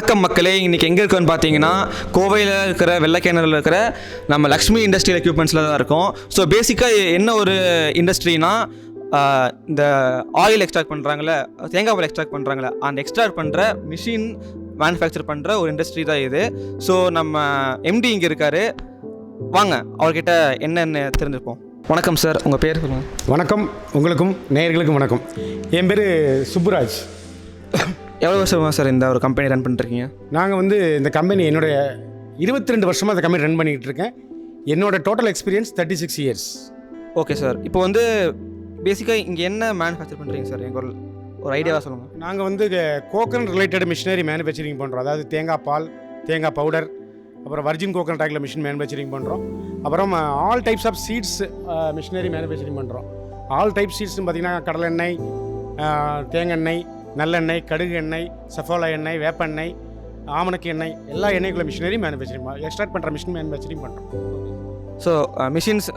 வணக்கம் மக்களே, இன்றைக்கி எங்கே இருக்கோன்னு பார்த்தீங்கன்னா கோவையில் இருக்கிற வெள்ளைக்கிணறில் இருக்கிற நம்ம லக்ஷ்மி இண்டஸ்ட்ரியல் எக்யூப்மெண்ட்ஸில் தான் இருக்கோம். ஸோ பேசிக்காக என்ன ஒரு இண்டஸ்ட்ரினா, இந்த ஆயில் எக்ஸ்ட்ராக்ட் பண்ணுறாங்களே, தேங்காய் பால் எக்ஸ்ட்ராக்ட் பண்ணுறாங்களே, அந்த எக்ஸ்ட்ராக்ட் பண்ணுற மிஷின் மேனுஃபேக்சர் பண்ணுற ஒரு இண்டஸ்ட்ரி தான் இது. ஸோ நம்ம எம்டி இங்கே இருக்கார், வாங்க அவர்கிட்ட என்னென்ன தெரிஞ்சுப்போம். வணக்கம் சார், உங்கள் பேர் சொல்லுங்கள். வணக்கம், உங்களுக்கும் நேயர்களுக்கும் வணக்கம். என் பேர் சுப்புராஜ். எவ்வளோ வருஷமாக சார் இந்த ஒரு கம்பெனி ரன் பண்ணிருக்கீங்க? நாங்கள் இந்த கம்பெனி என்னுடைய 22 வருஷமாக அந்த கம்பெனி ரன் பண்ணிக்கிட்டு இருக்கேன். என்னோட total experience 36 years. Okay sir, இப்போ பேசிக்காக இங்கே என்ன மேனுஃபேக்சர் பண்ணுறீங்க சார்? எங்கள் ஒரு ஐடியாவாக சொல்லுங்கள். நாங்கள் கோகனட் ரிலேட்டட் மிஷினரி மேனுஃபேக்சரிங் பண்ணுறோம். அதாவது தேங்காய் பால், தேங்காய் பவுடர், அப்புறம் virgin coconut oil machine manufacturing பண்ணுறோம். அப்புறம் all types of seeds machinery manufacturing பண்ணுறோம். ஆல் டைப் சீட்ஸ்னு பார்த்திங்கன்னா கடலெண்ணெய், தேங்காய், நல்லெண்ணெய், கடுகு எண்ணெய், சஃபோலா எண்ணெய், வேப்பெண்ணெய், ஆமணக்கு எண்ணெய், எல்லா எண்ணெய்க்குள்ள மிஷினரி மேனுஃபேக்சரிங் எக்ஸ்ட்ராக்ட் பண்ணுற மிஷின் மேனுஃபேக்சரிங் பண்ணுறோம். ஸோ மிஷின்ஸ்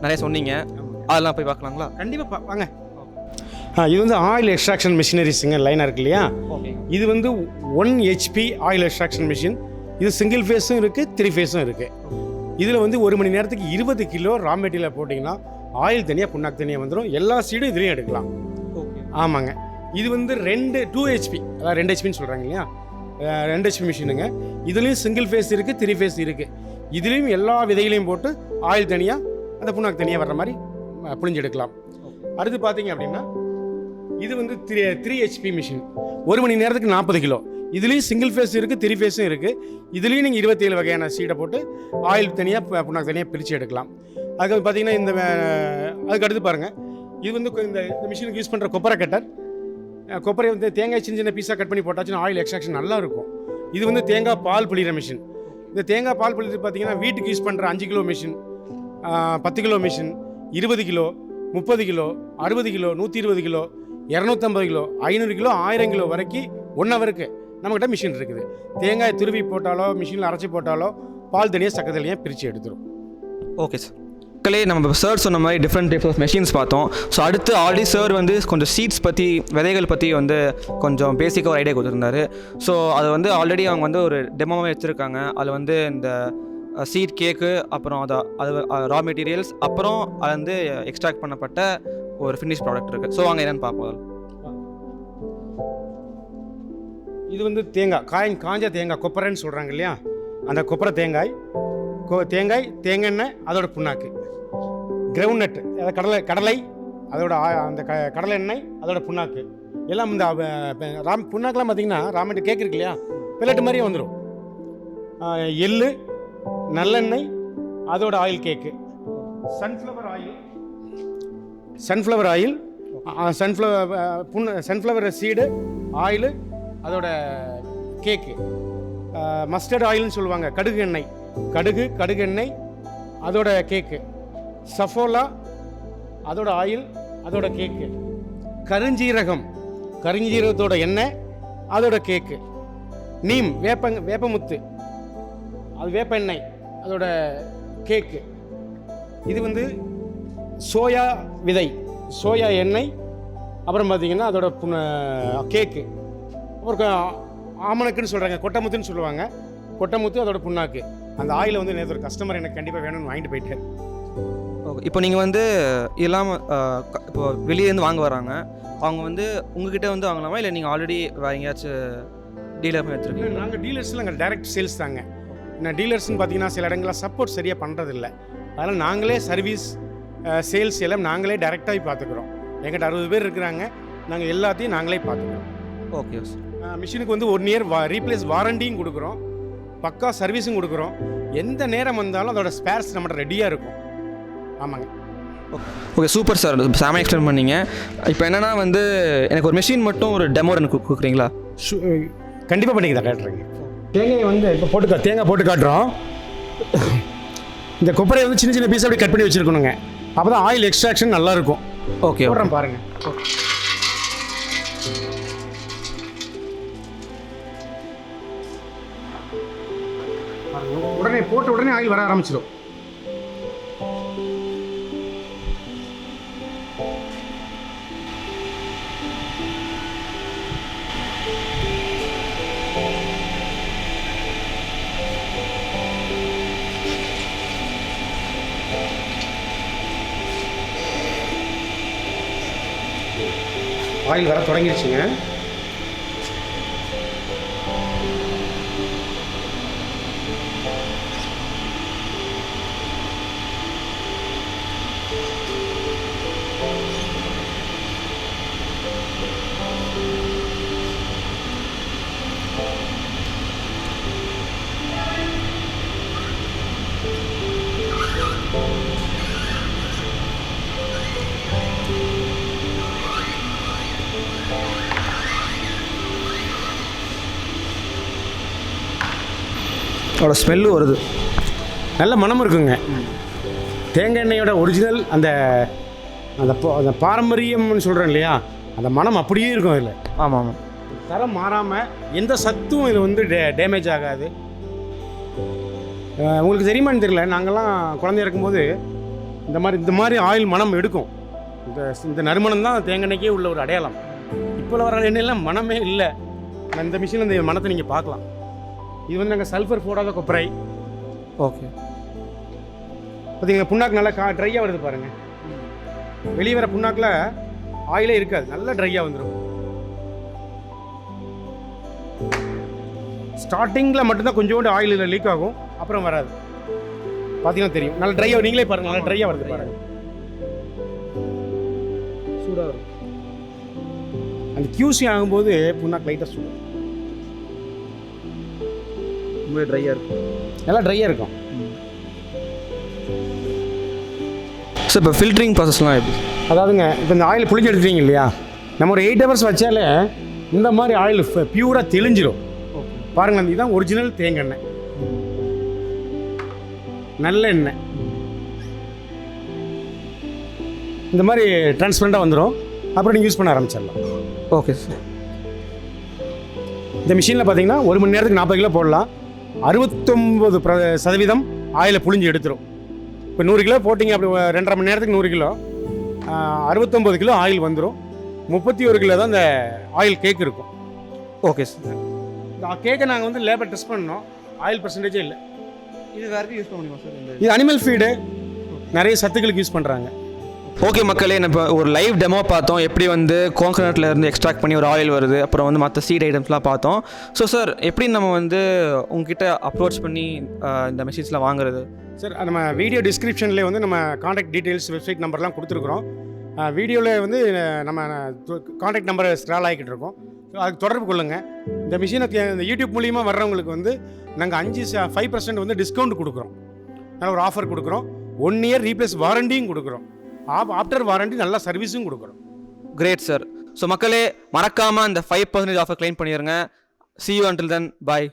நிறைய சொன்னீங்க, அதெல்லாம் போய் பார்க்கலாங்களா? கண்டிப்பாக வாங்க. இது ஆயில் எக்ஸ்ட்ராக்ஷன் மிஷினரிஸுங்க லைனாக இருக்கு இல்லையா? இது 1 HP ஆயில் எக்ஸ்ட்ராக்ஷன் மிஷின். இது சிங்கிள் ஃபேஸும் இருக்குது, 3 ஃபேஸும் இருக்குது. இதில் 1 மணி நேரத்துக்கு 20 கிலோ ரா மெட்டீரியல் போட்டிங்கன்னா ஆயில் தனியாக புண்ணாக்கு தனியாக வந்துடும். எல்லா சீடும் இதுலேயும் எடுக்கலாம். ஆமாங்க. இது 2 HP, அதாவது 2 HPன்னு சொல்கிறாங்க இல்லையா, 2 HP மிஷினுங்க. இதுலேயும் சிங்கிள் ஃபேஸ் இருக்குது, 3 ஃபேஸ் இருக்குது. இதுலேயும் எல்லா விதைகளையும் போட்டு ஆயில் தனியாக அந்த புண்ணாக்கு தனியாக வர்ற மாதிரி புழிஞ்சு எடுக்கலாம். அடுத்து பார்த்தீங்க அப்படின்னா இது 3 HP மிஷின். 1 மணி நேரத்துக்கு 40 கிலோ. இதுலேயும் சிங்கிள் ஃபேஸ் இருக்குது, 3 ஃபேஸும் இருக்குது. இதுலேயும் நீங்கள் 27 வகையான சீடை போட்டு ஆயில் தனியாக புண்ணாக்கு தனியாக பிரித்து எடுக்கலாம். அதுக்கு பார்த்தீங்கன்னா அதுக்கு அடுத்து பாருங்கள், இது இந்த மிஷினுக்கு யூஸ் பண்ணுற கொப்பரை கட்டர். கொப்பரை தேங்காய் சின்ன சின்ன பீஸாக கட் பண்ணி போட்டாச்சுன்னா ஆயில் எக்ஸ்ட்ராக்ஷன் நல்லா இருக்கும். இது தேங்காய் பால் புளிகிற மிஷின். இந்த தேங்காய் பால் புளிது பார்த்தீங்கன்னா வீட்டுக்கு யூஸ் பண்ணுற 5 kilo machine, 10 kilo machine, 20 kilo, 30 kilo, 60 kilo, 120 kilo, 250 kilo, 500 kilo, 1000 kilo வரைக்கும் 1 ஹவருக்கு நம்மக்கிட்ட மிஷின் இருக்குது. தேங்காய் துருவி போட்டாலோ மிஷினில் அரைச்சி போட்டாலோ பால் தனியாக சக்கரத்தலையாக பிரித்து எடுத்துரும். ஓகே சார், மக்களே நம்ம சார் சொன்ன மாதிரி டிஃப்ரெண்ட் டைப்ஸ் ஆஃப் மெஷின்ஸ் பார்த்தோம். ஸோ அடுத்து ஆல்ரெடி சார் கொஞ்சம் சீட்ஸ் பற்றி, விதைகள் பற்றி கொஞ்சம் பேசிக்காக ஒரு ஐடியா கொடுத்துருந்தாரு. ஸோ அது ஆல்ரெடி அவங்க ஒரு டெமோவே வச்சுருக்காங்க. அதில் இந்த சீட் கேக்கு, அப்புறம் அது ரா மெட்டீரியல்ஸ், அப்புறம் அது எக்ஸ்ட்ராக்ட் பண்ணப்பட்ட ஒரு ஃபினிஷ் ப்ராடக்ட் இருக்குது. ஸோ வாங்க என்னென்னு பார்ப்போம். இது தேங்காய், காஞ்ச தேங்காய் கொப்பரைன்னு சொல்கிறாங்க இல்லையா, அந்த கொப்பரை தேங்காய், தேங்காய், அதோட புண்ணாக்கு, கிரவுண்ட் நட், கடலை, அதோட அந்த கடலை எண்ணெய், அதோட புண்ணாக்கு எல்லாம் புண்ணாக்கெலாம் பார்த்திங்கன்னா ராமெட்டு கேக் இருக்கு இல்லையா, பிளட்டு மாதிரியே வந்துடும். எள்ளு, நல்லெண்ணெய், அதோட oil cake, sunflower oil, sunflower seed oil, அதோட கேக்கு, மஸ்டர்ட் ஆயில்னு சொல்லுவாங்க, கடுகு எண்ணெய், அதோட கேக்கு, சஃபோலா, அதோட ஆயில், அதோட கேக்கு, கருஞ்சீரகத்தோட எண்ணெய், அதோட கேக்கு, நீம், வேப்பமுத்து, அது வேப்ப எண்ணெய், அதோட கேக்கு. இது சோயா விதை, சோயா எண்ணெய், அப்புறம் பார்த்தீங்கன்னா அதோட கேக்கு. அப்புறம் ஆமணக்குன்னு சொல்கிறாங்க, கொட்டமுத்துன்னு சொல்லுவாங்க, கொட்டமுத்து, அதோட புண்ணாக்கு. அந்த ஆயிலை நேற்று ஒரு கஸ்டமர் எனக்கு கண்டிப்பாக வேணும்னு வாங்கிட்டு போயிட்டார். ஓகே, இப்போ நீங்கள் இல்லாமல் இப்போ வெளியேருந்து வாங்க வராங்க, அவங்க உங்ககிட்ட வாங்கலாமா, இல்லை நீங்கள் ஆல்ரெடி வேறு எங்கேயாச்சும் டீலர் வச்சுருக்கீங்க? நாங்கள் டீலர்ஸில் நாங்கள் டைரக்ட் சேல்ஸ் தாங்க. நான் டீலர்ஸ்னு பார்த்தீங்கன்னா சில இடங்களில் சப்போர்ட் சரியாக பண்ணுறதில்ல. அதனால் நாங்களே சர்வீஸ், சேல்ஸ் எல்லாம் நாங்களே டைரெக்டாகி பார்த்துக்குறோம். எங்கிட்ட 60 பேர் இருக்கிறாங்க, நாங்கள் எல்லாத்தையும் நாங்களே பார்த்துக்குறோம். Okay sir. மிஷினுக்கு 1 இயர் ரீப்ளேஸ் வாரண்டியும் கொடுக்குறோம், பக்கா சர்வீஸும் கொடுக்குறோம். எந்த நேரம் வந்தாலும் அதோட ஸ்பேர்ஸ் நம்மகிட்ட ரெடியாக இருக்கும். ஆமாங்க. ஓகே, சூப்பர் சார், சாமி எக்ஸ்பிளைன் பண்ணிங்க. இப்போ என்னென்னா எனக்கு ஒரு மெஷின் மட்டும் ஒரு டெமோ எனக்கு கொடுக்குறீங்களா? கண்டிப்பாக பண்ணிக்கிறேன், காட்டுறேங்க. தேங்காய் இப்போ தேங்காய் போட்டு காட்டுறோம். இந்த கொப்பரை சின்ன சின்ன பீஸ் அப்படி கட் பண்ணி வச்சுருக்கணுங்க, அப்போ தான் ஆயில் எக்ஸ்ட்ராக்ஷன் நல்லாயிருக்கும். ஓகே, போடுறேன் பாருங்கள். உடனே ஆயில் வர ஆரம்பிச்சிடும். ஆயில் வர தொடங்கிடுச்சுங்க. அதோட ஸ்மெல்லு வருது, நல்ல மனம் இருக்குங்க. தேங்காய் எண்ணெயோட ஒரிஜினல் அந்த அந்த அந்த பாரம்பரியம்னு சொல்கிறேன் இல்லையா, அந்த மனம் அப்படியே இருக்கும் அதில். ஆமாம் ஆமாம். தரம் மாறாமல் எந்த சத்தும் இதில் வந்து டேமேஜ் ஆகாது. உங்களுக்கு தெரியுமான்னு தெரியல, நாங்கள்லாம் குழந்தைய இருக்கும்போது இந்த மாதிரி ஆயில் மனம் எடுக்கும். இந்த நறுமணம் தான் தேங்காய் எண்ணெய்க்கே உள்ள ஒரு அடையாளம். இப்போ வர எண்ணெயெல்லாம் மனமே இல்லை. இந்த மிஷினில் இந்த மனத்தை நீங்கள் பார்க்கலாம். இது வந்து நாங்கள் சல்ஃபர் போடாத கொப்பரை. ஓகே, பார்த்தீங்கன்னா புண்ணாக்கு நல்லா ட்ரையாக வருது பாருங்கள். வெளியே வர புண்ணாக்கில் ஆயிலே இருக்காது, நல்லா ட்ரையாக வந்துடும். ஸ்டார்டிங்கில் மட்டும்தான் கொஞ்சோண்டு ஆயில் லீக் ஆகும், அப்புறம் வராது. பார்த்தீங்கன்னா தெரியும், நல்லா ட்ரையாக. நீங்களே பாருங்கள், நல்லா ட்ரையாக வருது பாருங்கள். சூடாக வரும். அந்த QC ஆகும்போது புண்ணாக்கு லைட்டாக சூடும், ரொம்ப ட்ரையாக இருக்கும், நல்லா ட்ரையாக இருக்கும். சார் இப்போ ஃபில்டரிங் ப்ராசஸ்லாம் எப்படி? அதாவதுங்க, இப்போ இந்த ஆயில் புளிஞ்சு எடுத்துட்டீங்க இல்லையா, நம்ம ஒரு 8 ஹவர்ஸ் வச்சாலே இந்த மாதிரி ஆயில் பியூராக தெளிஞ்சிடும். பாருங்கள், இதுதான் ஒரிஜினல் தேங்காய் எண்ணெய், நல்ல எண்ணெய். இந்த மாதிரி டிரான்ஸ்பரண்ட்டாக வந்துடும். அப்புறம் நீங்கள் யூஸ் பண்ண ஆரம்பிச்சிடலாம். Okay sir. இந்த மிஷினில் பார்த்தீங்கன்னா 1 மணி நேரத்துக்கு 40 கிலோ போடலாம். 69% ஆயிலை புளிஞ்சு எடுத்துரும். இப்போ 100 கிலோ போட்டிங்க, அப்படி 2.5 மணி நேரத்துக்கு 100 கிலோ, 69 கிலோ ஆயில் வந்துடும். 31 கிலோ தான் இந்த ஆயில் கேக் இருக்கும். Okay sir. இந்த கேக்கை நாங்கள் வந்து லேபர் டெஸ்ட் பண்ணோம், ஆயில் பர்சன்டேஜே இல்லை. இது வேறு யூஸ் பண்ண முடியுமா சார்? இது அனிமல் ஃபீடு, நிறைய சத்துக்களுக்கு யூஸ் பண்ணுறாங்க. ஓகே மக்களே, நம்ம ஒரு லைவ் டெமோ பார்த்தோம், எப்படி வந்து கோகனட்ல இருந்து எக்ஸ்ட்ராக்ட் பண்ணி ஒரு ஆயில் வருது, அப்புறம் வந்து மற்ற சீட் ஐட்டம்ஸ்லாம் பார்த்தோம். ஸோ சார், எப்படி நம்ம வந்து உங்ககிட்ட அப்ரோச் பண்ணி இந்த மெஷின்ஸ்லாம் வாங்குறது? சார், நம்ம வீடியோ டிஸ்கிரிப்ஷன்லேயே வந்து நம்ம காண்டாக்ட் டீட்டெயில்ஸ், வெப்சைட் நம்பர்லாம் கொடுத்துருக்குறோம். வீடியோவில் வந்து நம்ம காண்டாக்ட் நம்பரை ஸ்க்ரால் ஆகிக்கிட்டு இருக்கோம். ஸோ அதுக்கு தொடர்பு கொள்ளுங்கள். இந்த மிஷினை இந்த யூடியூப் மூலியமாக வர்றவங்களுக்கு வந்து நாங்கள் 5% வந்து டிஸ்கவுண்ட் கொடுக்குறோம். நல்ல ஒரு ஆஃபர் கொடுக்குறோம். 1 இயர் ரீப்ளேஸ் வாரண்டியும் கொடுக்குறோம். ஆஃப்டர் வாரண்டி நல்ல சர்வீஸும் கொடுக்குறோம். Great sir. ஸோ மக்களே, மறக்காமல் அந்த 5% ஆஃபர் கிளைம் பண்ணிடுங்க. See you until then. Bye.